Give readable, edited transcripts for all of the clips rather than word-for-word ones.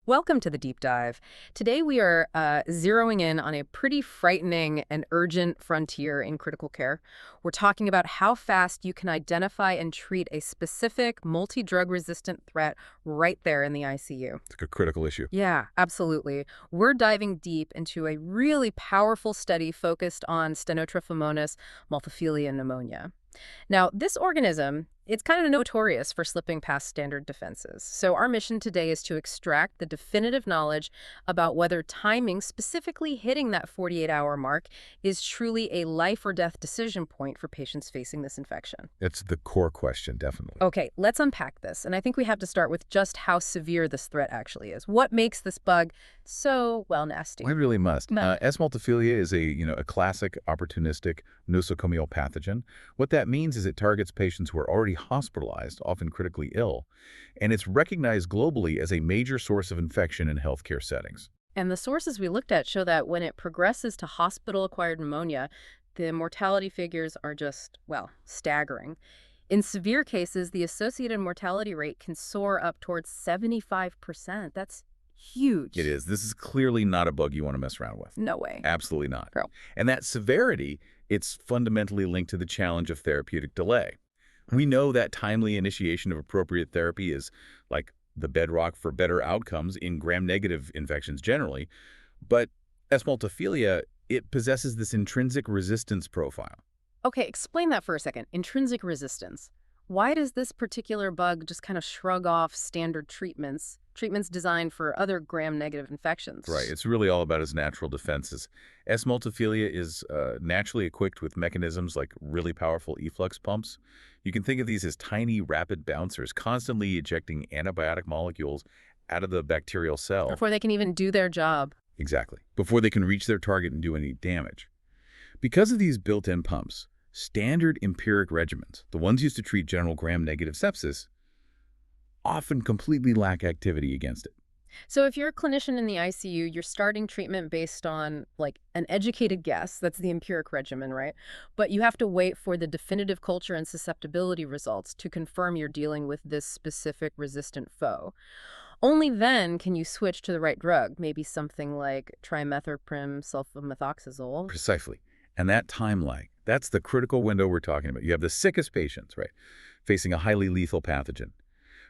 Welcome to the deep dive. Today we are zeroing in on a pretty frightening and urgent frontier in critical care. We're talking about how fast you can identify and treat a specific multi-drug resistant threat right there in the ICU. It's a critical issue. Yeah, absolutely. We're diving deep into a really powerful study focused on Stenotrophomonas, maltophilia pneumonia. Now, this organism, it's kind of notorious for slipping past standard defenses. So our mission today is to extract the definitive knowledge about whether timing, specifically hitting that 48-hour mark, is truly a life or death decision point for patients facing this infection. It's the core question, definitely. Okay, let's unpack this. And I think we have to start with just how severe this threat actually is. What makes this bug so, well, nasty? We really must. S. multiphilia is a classic opportunistic nosocomial pathogen. What that means is it targets patients who are already hospitalized, often critically ill, and it's recognized globally as a major source of infection in healthcare settings. And the sources we looked at show that when it progresses to hospital-acquired pneumonia, the mortality figures are just, well, staggering. In severe cases, the associated mortality rate can soar up towards 75%. That's huge. It is. This is clearly not a bug you want to mess around with. No way. Absolutely not. Girl. And that severity, it's fundamentally linked to the challenge of therapeutic delay. We know that timely initiation of appropriate therapy is like the bedrock for better outcomes in gram-negative infections generally, but S. multiphilia, it possesses this intrinsic resistance profile. Okay, explain that for a second. Intrinsic resistance. Why does this particular bug just kind of shrug off standard treatments designed for other gram-negative infections? Right. It's really all about its natural defenses. S. multiphilia is naturally equipped with mechanisms like really powerful efflux pumps. You can think of these as tiny, rapid bouncers, constantly ejecting antibiotic molecules out of the bacterial cell. Before they can even do their job. Exactly. Before they can reach their target and do any damage. Because of these built-in pumps, standard empiric regimens, the ones used to treat general gram-negative sepsis, often completely lack activity against it. So if you're a clinician in the ICU, you're starting treatment based on, like, an educated guess. That's the empiric regimen, right? But you have to wait for the definitive culture and susceptibility results to confirm you're dealing with this specific resistant foe. Only then can you switch to the right drug, maybe something like trimethoprim sulfamethoxazole. Precisely. And that time lag, that's the critical window we're talking about. You have the sickest patients, right, facing a highly lethal pathogen.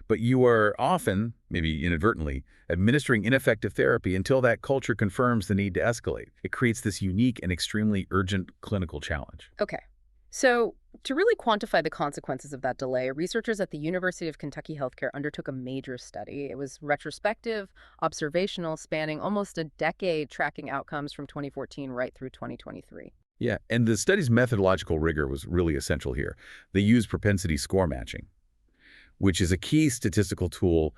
But you are often, maybe inadvertently, administering ineffective therapy until that culture confirms the need to escalate. It creates this unique and extremely urgent clinical challenge. Okay. So to really quantify the consequences of that delay, researchers at the University of Kentucky Healthcare undertook a major study. It was retrospective, observational, spanning almost a decade, tracking outcomes from 2014 right through 2023. Yeah, and the study's methodological rigor was really essential here. They used propensity score matching, which is a key statistical tool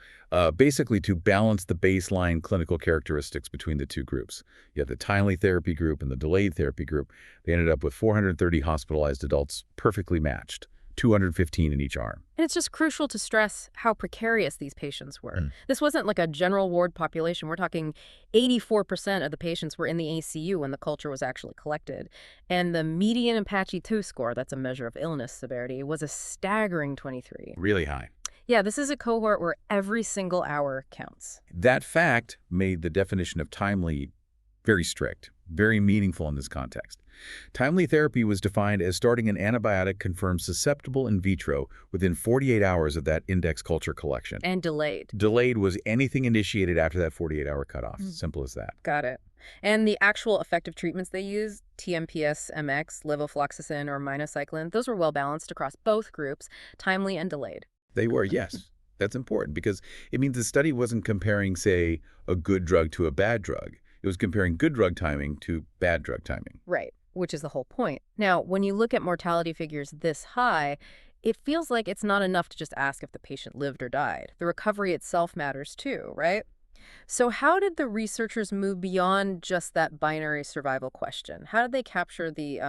basically to balance the baseline clinical characteristics between the two groups. You have the timely therapy group and the delayed therapy group. They ended up with 430 hospitalized adults perfectly matched, 215 in each arm. And it's just crucial to stress how precarious these patients were. This wasn't like a general ward population. We're talking 84% of the patients were in the ACU when the culture was actually collected. And the median Apache 2 score, that's a measure of illness severity, was a staggering 23. Really high. Yeah, this is a cohort where every single hour counts. That fact made the definition of timely very strict, very meaningful in this context. Timely therapy was defined as starting an antibiotic confirmed susceptible in vitro within 48 hours of that index culture collection. And delayed. Delayed was anything initiated after that 48-hour cutoff. Simple as that. Got it. And the actual effective treatments they used, TMPS, MX, levofloxacin, or minocycline, those were well balanced across both groups, timely and delayed. They were, yes. That's important because it means the study wasn't comparing, say, a good drug to a bad drug. It was comparing good drug timing to bad drug timing. Right, which is the whole point. Now, when you look at mortality figures this high, it feels like it's not enough to just ask if the patient lived or died. The recovery itself matters too, right? So how did the researchers move beyond just that binary survival question? How did they capture the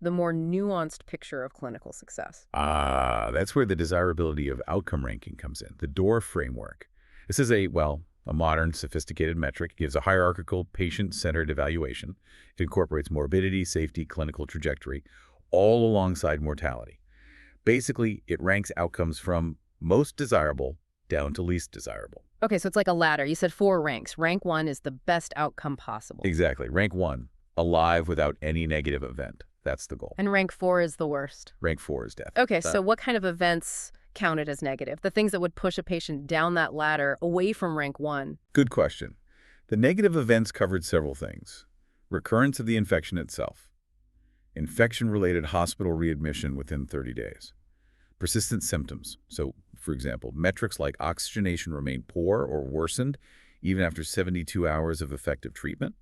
more nuanced picture of clinical success? That's where the desirability of outcome ranking comes in, the DOOR framework. This is a modern, sophisticated metric. It gives a hierarchical, patient-centered evaluation. It incorporates morbidity, safety, clinical trajectory, all alongside mortality. Basically, it ranks outcomes from most desirable down to least desirable. Okay, so it's like a ladder. You said 4 ranks. Rank 1 is the best outcome possible. Exactly. Rank 1, alive without any negative event. That's the goal. And rank 4 is the worst. Rank 4 is death. Okay, so what kind of events counted as negative? The things that would push a patient down that ladder away from rank 1. Good question. The negative events covered several things. Recurrence of the infection itself. Infection-related hospital readmission within 30 days. Persistent symptoms. So, for example, metrics like oxygenation remain poor or worsened even after 72 hours of effective treatment.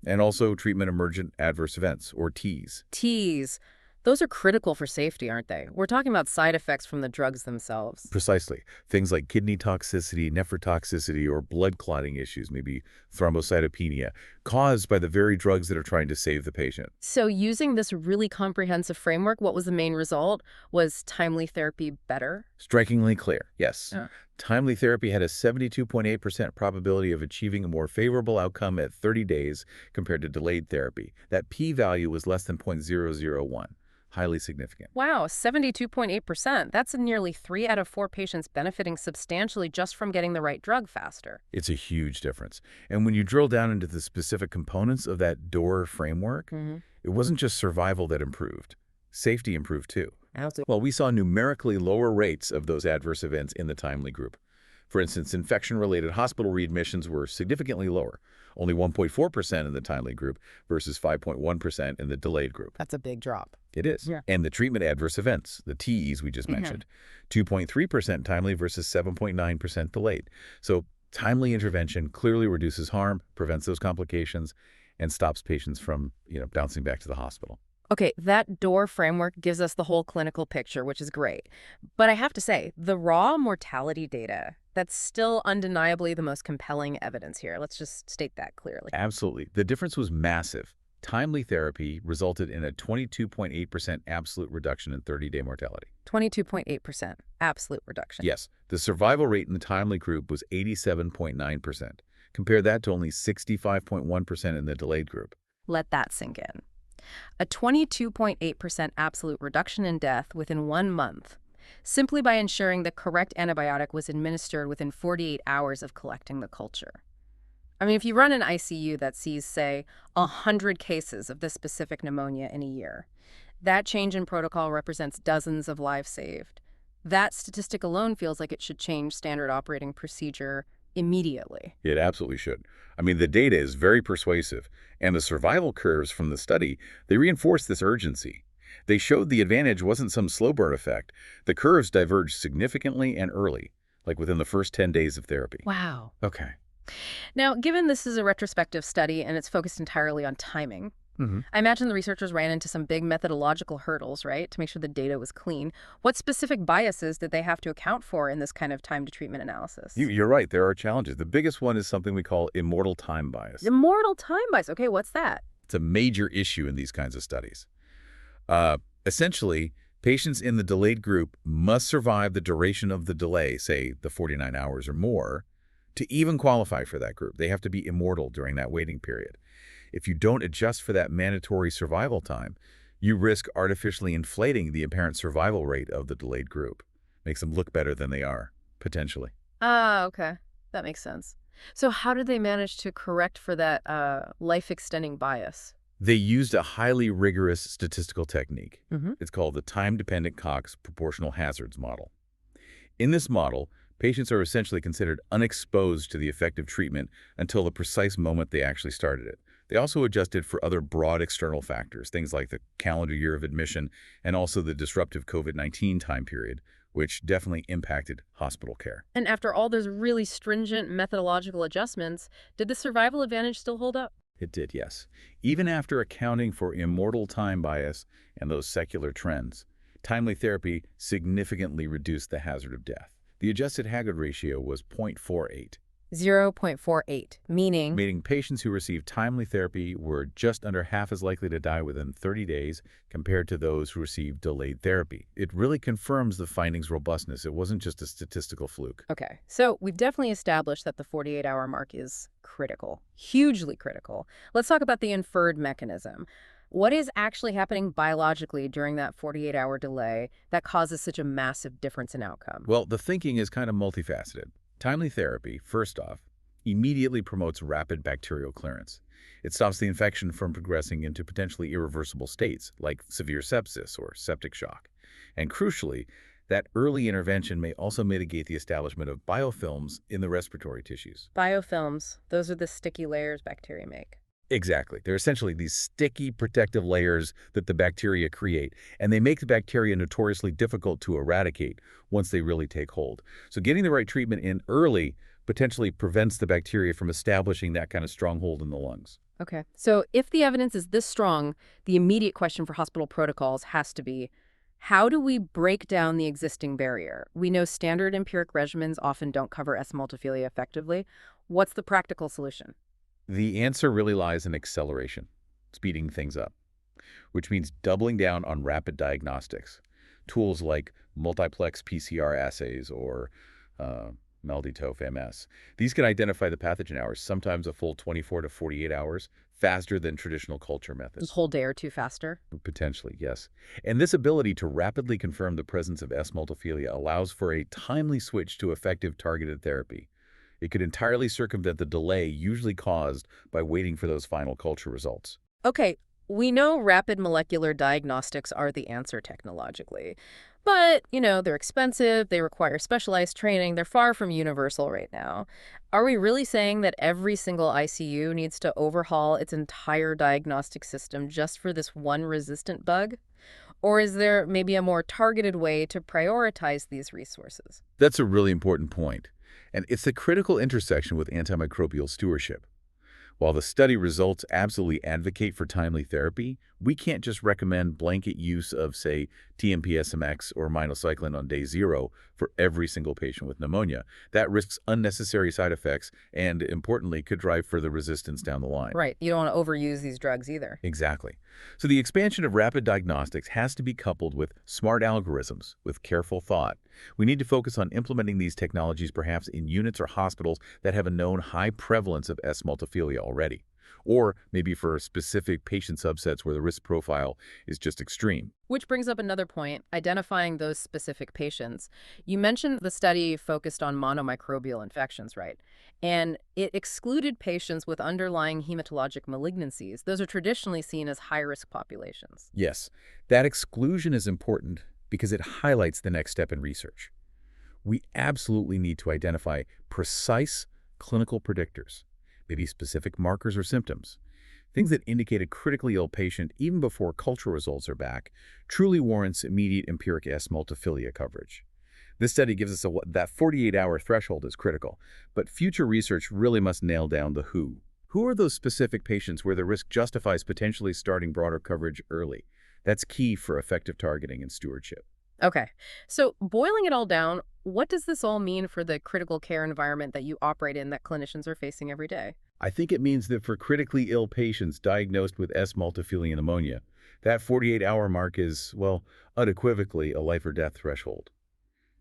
And also treatment-emergent adverse events, or TEAs. TEAs. Those are critical for safety, aren't they? We're talking about side effects from the drugs themselves. Precisely. Things like kidney toxicity, nephrotoxicity, or blood clotting issues, maybe thrombocytopenia, caused by the very drugs that are trying to save the patient. So using this really comprehensive framework, what was the main result? Was timely therapy better? Strikingly clear, yes. Yeah. Timely therapy had a 72.8% probability of achieving a more favorable outcome at 30 days compared to delayed therapy. That p-value was less than 0.001. Highly significant. Wow, 72.8%. That's nearly 3 out of 4 patients benefiting substantially just from getting the right drug faster. It's a huge difference. And when you drill down into the specific components of that DOOR framework, it wasn't just survival that improved. Safety improved too. Well, we saw numerically lower rates of those adverse events in the timely group. For instance, infection-related hospital readmissions were significantly lower, only 1.4% in the timely group versus 5.1% in the delayed group. That's a big drop. It is. Yeah. And the treatment adverse events, the TEs we just mentioned, 2.3% timely versus 7.9% delayed. So timely intervention clearly reduces harm, prevents those complications, and stops patients from, bouncing back to the hospital. Okay, that DOOR framework gives us the whole clinical picture, which is great. But I have to say, the raw mortality data, that's still undeniably the most compelling evidence here. Let's just state that clearly. Absolutely. The difference was massive. Timely therapy resulted in a 22.8% absolute reduction in 30-day mortality. 22.8% absolute reduction. Yes. The survival rate in the timely group was 87.9%. Compare that to only 65.1% in the delayed group. Let that sink in. A 22.8% absolute reduction in death within 1 month, simply by ensuring the correct antibiotic was administered within 48 hours of collecting the culture. I mean, if you run an ICU that sees, say, 100 cases of this specific pneumonia in a year, that change in protocol represents dozens of lives saved. That statistic alone feels like it should change standard operating procedure immediately. It absolutely should. I mean, the data is very persuasive, and the survival curves from the study, they reinforce this urgency. They showed the advantage wasn't some slow burn effect. The curves diverged significantly and early, like within the first 10 days of therapy. Wow. Okay. Now, given this is a retrospective study and it's focused entirely on timing, I imagine the researchers ran into some big methodological hurdles, right, to make sure the data was clean. What specific biases did they have to account for in this kind of time-to-treatment analysis? You're right. There are challenges. The biggest one is something we call immortal time bias. Immortal time bias. Okay, what's that? It's a major issue in these kinds of studies. Essentially, patients in the delayed group must survive the duration of the delay, say the 49 hours or more, to even qualify for that group. They have to be immortal during that waiting period. If you don't adjust for that mandatory survival time, you risk artificially inflating the apparent survival rate of the delayed group. Makes them look better than they are, potentially. Ah, okay. That makes sense. So how did they manage to correct for that life-extending bias? They used a highly rigorous statistical technique. Mm-hmm. It's called the time-dependent Cox proportional hazards model. In this model, patients are essentially considered unexposed to the effective treatment until the precise moment they actually started it. They also adjusted for other broad external factors, things like the calendar year of admission and also the disruptive COVID-19 time period, which definitely impacted hospital care. And after all those really stringent methodological adjustments, did the survival advantage still hold up? It did, yes. Even after accounting for immortal time bias and those secular trends, timely therapy significantly reduced the hazard of death. The adjusted hazard ratio was 0.48. 0.48, meaning Patients who received timely therapy were just under half as likely to die within 30 days compared to those who received delayed therapy. It really confirms the findings' robustness. It wasn't just a statistical fluke. Okay, so we've definitely established that the 48-hour mark is critical, hugely critical. Let's talk about the inferred mechanism. What is actually happening biologically during that 48-hour delay that causes such a massive difference in outcome? Well, the thinking is kind of multifaceted. Timely therapy, first off, immediately promotes rapid bacterial clearance. It stops the infection from progressing into potentially irreversible states like severe sepsis or septic shock. And crucially, that early intervention may also mitigate the establishment of biofilms in the respiratory tissues. Biofilms, those are the sticky layers bacteria make. Exactly. They're essentially these sticky protective layers that the bacteria create, and they make the bacteria notoriously difficult to eradicate once they really take hold. So getting the right treatment in early potentially prevents the bacteria from establishing that kind of stronghold in the lungs. Okay. So if the evidence is this strong, the immediate question for hospital protocols has to be, how do we break down the existing barrier? We know standard empiric regimens often don't cover S. multifili effectively. What's the practical solution? The answer really lies in acceleration, speeding things up, which means doubling down on rapid diagnostics. Tools like multiplex PCR assays or uh, maltophilia. These can identify the pathogen hours, sometimes a full 24 to 48 hours, faster than traditional culture This methods. whole day or two faster? Potentially, yes. And this ability to rapidly confirm the presence of S. multifila allows for a timely switch to effective targeted therapy. It could entirely circumvent the delay usually caused by waiting for those final culture results. Okay, we know rapid molecular diagnostics are the answer technologically. But, they're expensive, they require specialized training, they're far from universal right now. Are we really saying that every single ICU needs to overhaul its entire diagnostic system just for this one resistant bug? Or is there maybe a more targeted way to prioritize these resources? That's a really important point, and it's the critical intersection with antimicrobial stewardship. While the study results absolutely advocate for timely therapy, we can't just recommend blanket use of, say, TMP-SMX or minocycline on day 0 for every single patient with pneumonia. That risks unnecessary side effects and, importantly, could drive further resistance down the line. Right, you don't want to overuse these drugs either. Exactly. So the expansion of rapid diagnostics has to be coupled with smart algorithms, with careful thought. We need to focus on implementing these technologies perhaps in units or hospitals that have a known high prevalence of S. multifila already, or maybe for specific patient subsets where the risk profile is just extreme. Which brings up another point, identifying those specific patients. You mentioned the study focused on monomicrobial infections, right? And it excluded patients with underlying hematologic malignancies. Those are traditionally seen as high-risk populations. Yes, that exclusion is important because it highlights the next step in research. We absolutely need to identify precise clinical predictors, maybe specific markers or symptoms. Things that indicate a critically ill patient, even before culture results are back, truly warrants immediate empiric S. multifilia coverage. This study gives us that 48-hour threshold is critical, but future research really must nail down the who. Who are those specific patients where the risk justifies potentially starting broader coverage early? That's key for effective targeting and stewardship. Okay, so boiling it all down, what does this all mean for the critical care environment that you operate in that clinicians are facing every day? I think it means that for critically ill patients diagnosed with S. multifilium pneumonia, that 48-hour mark is, well, unequivocally a life or death threshold.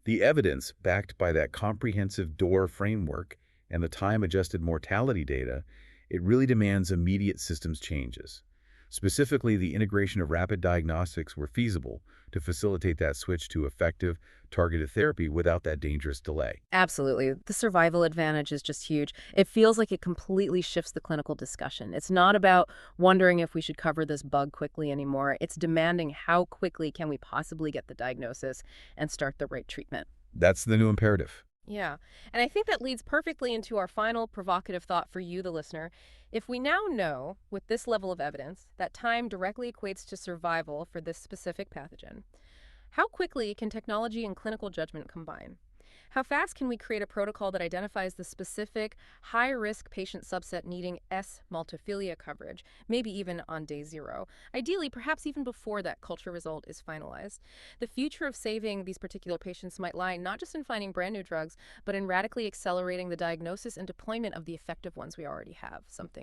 The evidence, backed by that comprehensive DOOR framework and the time-adjusted mortality data, it really demands immediate systems changes. Specifically, the integration of rapid diagnostics where feasible to facilitate that switch to effective, targeted therapy without that dangerous delay. Absolutely. The survival advantage is just huge. It feels like it completely shifts the clinical discussion. It's not about wondering if we should cover this bug quickly anymore. It's demanding how quickly can we possibly get the diagnosis and start the right treatment. That's the new imperative. Yeah. And I think that leads perfectly into our final provocative thought for you, the listener. If we now know, with this level of evidence, that time directly equates to survival for this specific pathogen, how quickly can technology and clinical judgment combine? How fast can we create a protocol that identifies the specific high-risk patient subset needing S. multifilia coverage, maybe even on day 0? Ideally, perhaps even before that culture result is finalized. The future of saving these particular patients might lie not just in finding brand new drugs, but in radically accelerating the diagnosis and deployment of the effective ones we already have. Something